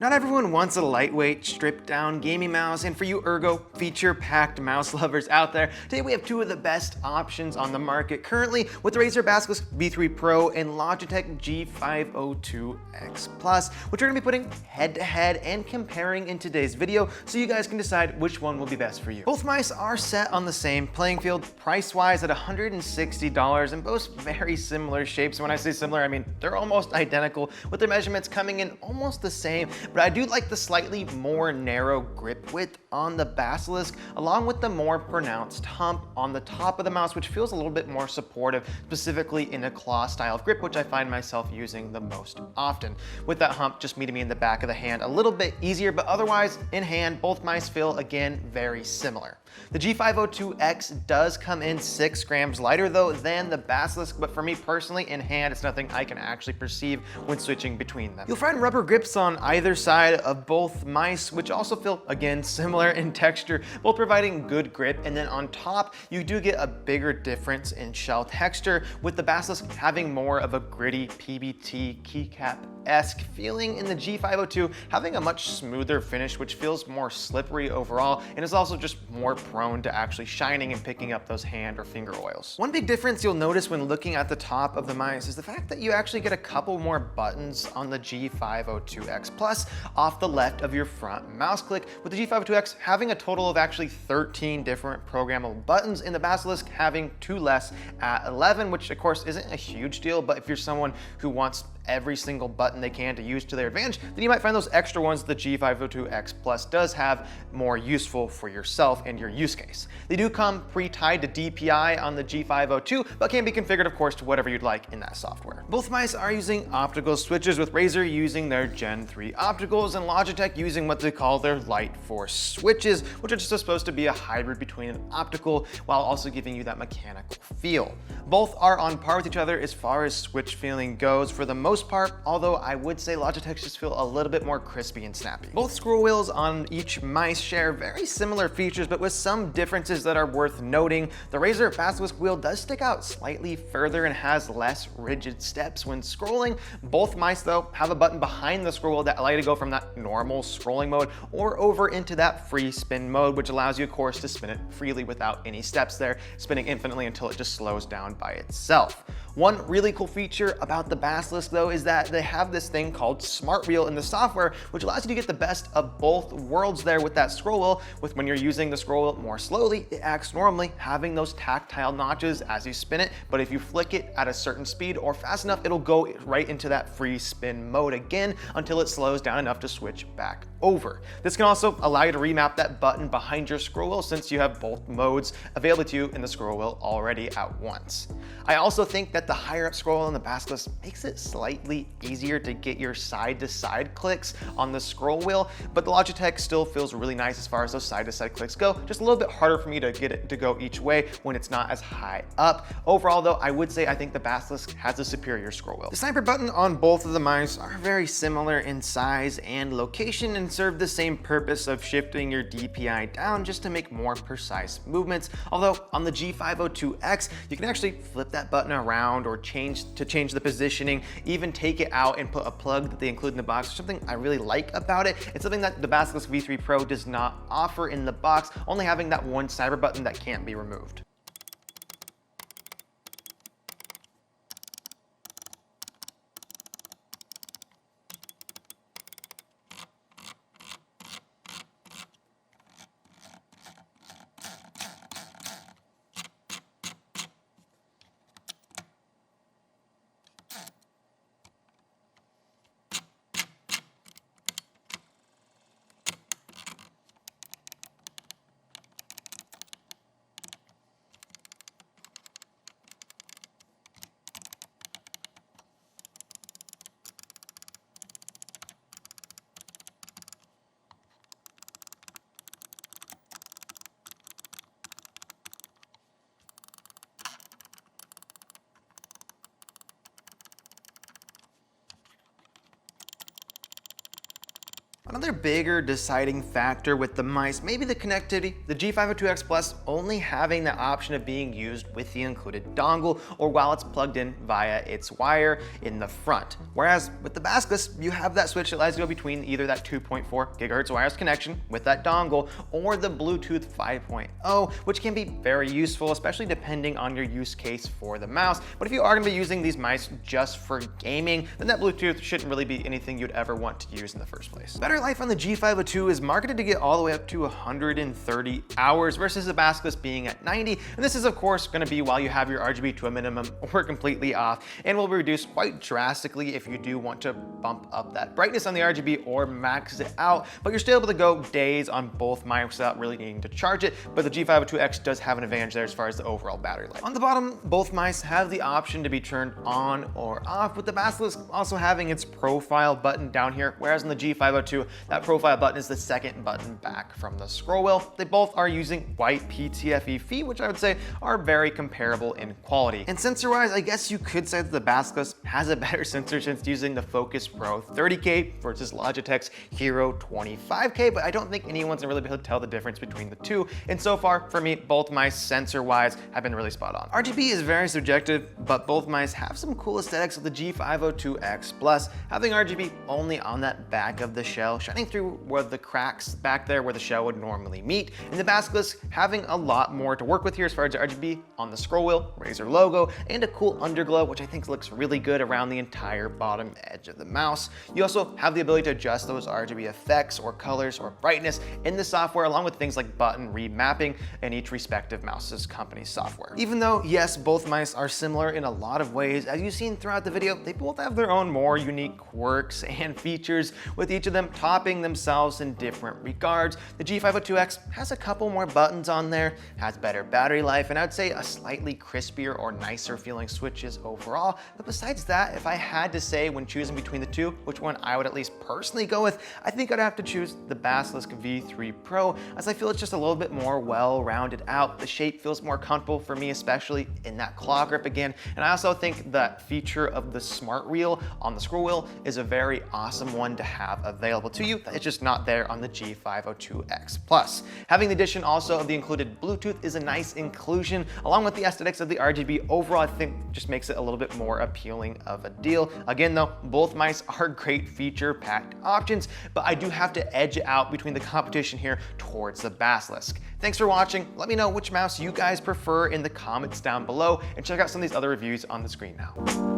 Not everyone wants a lightweight, stripped-down gaming mouse, and for you ergo, feature-packed mouse lovers out there, today we have two of the best options on the market currently with the Razer Basilisk V3 Pro and Logitech G502X Plus, which we're going to be putting head-to-head and comparing in today's video so you guys can decide which one will be best for you. Both mice are set on the same playing field, price-wise at $160, and both very similar shapes. When I say similar, I mean they're almost identical, with their measurements coming in almost the same. But I do like the slightly more narrow grip width on the Basilisk, along with the more pronounced hump on the top of the mouse, which feels a little bit more supportive, specifically in a claw style of grip, which I find myself using the most often. With that hump just meeting me in the back of the hand a little bit easier, but otherwise in hand, both mice feel, again, very similar. The G502X does come in 6 grams lighter though than the Basilisk, but for me personally, in hand, it's nothing I can actually perceive when switching between them. You'll find rubber grips on either side of both mice, which also feel, again, similar in texture, both providing good grip, and then on top, you do get a bigger difference in shell texture, with the Basilisk having more of a gritty PBT keycap-esque feeling, in the G502 having a much smoother finish, which feels more slippery overall, and is also just more prone to actually shining and picking up those hand or finger oils. One big difference you'll notice when looking at the top of the mice is the fact that you actually get a couple more buttons on the G502X Plus off the left of your front mouse click, with the G502X having a total of actually 13 different programmable buttons, and the Basilisk having 2 less at 11, which of course isn't a huge deal, but if you're someone who wants every single button they can to use to their advantage, then you might find those extra ones the G502X Plus does have more useful for yourself and your use case. They do come pre-tied to DPI on the G502, but can be configured, of course, to whatever you'd like in that software. Both mice are using optical switches, with Razer using their Gen 3 opticals and Logitech using what they call their Light Force switches, which are just supposed to be a hybrid between an optical while also giving you that mechanical feel. Both are on par with each other as far as switch feeling goes for the most part, although I would say Logitech's just feel a little bit more crispy and snappy. Both scroll wheels on each mice share very similar features, but with some differences that are worth noting. The Razer Basilisk wheel does stick out slightly further and has less rigid steps when scrolling. Both mice though have a button behind the scroll wheel that allow you to go from that normal scrolling mode or over into that free spin mode, which allows you of course to spin it freely without any steps there, spinning infinitely until it just slows down by itself. One really cool feature about the Basilisk though is that they have this thing called Smart Wheel in the software, which allows you to get the best of both worlds there with that scroll wheel. With when you're using the scroll wheel more slowly, it acts normally, having those tactile notches as you spin it, but if you flick it at a certain speed or fast enough, it'll go right into that free spin mode again until it slows down enough to switch back over. This can also allow you to remap that button behind your scroll wheel, since you have both modes available to you in the scroll wheel already at once. I also think that the higher up scroll wheel on the Basilisk makes it slightly easier to get your side-to-side clicks on the scroll wheel, but the Logitech still feels really nice as far as those side-to-side clicks go. Just a little bit harder for me to get it to go each way when it's not as high up. Overall though, I would say I think the Basilisk has a superior scroll wheel. The sniper button on both of the mice are very similar in size and location and serve the same purpose of shifting your DPI down just to make more precise movements. Although on the G502X, you can actually flip that button around or change the positioning, even take it out and put a plug that they include in the box, something I really like about it. It's something that the Basilisk V3 Pro does not offer in the box, only having that one sniper button that can't be removed. Another bigger deciding factor with the mice may be the connectivity, the G502X Plus only having the option of being used with the included dongle or while it's plugged in via its wire in the front. Whereas with the Basilisk, you have that switch that allows you to go between either that 2.4 gigahertz wireless connection with that dongle or the Bluetooth 5.0, which can be very useful, especially depending on your use case for the mouse. But if you are going to be using these mice just for gaming, then that Bluetooth shouldn't really be anything you'd ever want to use in the first place. Battery life on the G502 is marketed to get all the way up to 130 hours versus the Basilisk being at 90, and this is of course going to be while you have your RGB to a minimum or completely off, and will be reduced quite drastically if you do want to bump up that brightness on the RGB or max it out, but you're still able to go days on both mice without really needing to charge it. But the G502X does have an advantage there as far as the overall battery life. On the bottom, both mice have the option to be turned on or off, with the Basilisk also having its profile button down here, whereas on the G502, that profile button is the second button back from the scroll wheel. They both are using white PTFE feet, which I would say are very comparable in quality. And sensor-wise, I guess you could say that the Basilisk has a better sensor since using the Focus Pro 30K versus Logitech's Hero 25K, but I don't think anyone's gonna really be able to tell the difference between the two. And so far, for me, both mice sensor-wise have been really spot on. RGB is very subjective, but both mice have some cool aesthetics with the G502X Plus, having RGB only on that back of the shell, shining through where the cracks back there where the shell would normally meet, and the Basilisk having a lot more to work with here as far as RGB on the scroll wheel, Razer logo, and a cool underglow, which I think looks really good around the entire bottom edge of the mouse. You also have the ability to adjust those RGB effects or colors or brightness in the software, along with things like button remapping in each respective mouse's company's software. Even though, yes, both mice are similar in a lot of ways, as you've seen throughout the video, they both have their own more unique quirks and features, with each of them topping themselves in different regards. The G502X has a couple more buttons on there, has better battery life, and I'd say a slightly crispier or nicer feeling switches overall. But besides that, if I had to say when choosing between the two, which one I would at least personally go with, I think I'd have to choose the Basilisk V3 Pro, as I feel it's just a little bit more well-rounded out. The shape feels more comfortable for me, especially in that claw grip again. And I also think that feature of the smart reel on the scroll wheel is a very awesome one to have available to you. It's just not there on the G502X Plus. Having the addition also of the included Bluetooth is a nice inclusion, along with the aesthetics of the RGB. Overall, I think just makes it a little bit more appealing of a deal. Again though, both mice are great feature-packed options, but I do have to edge it out between the competition here towards the Basilisk. Thanks for watching. Let me know which mouse you guys prefer in the comments down below, and check out some of these other reviews on the screen now.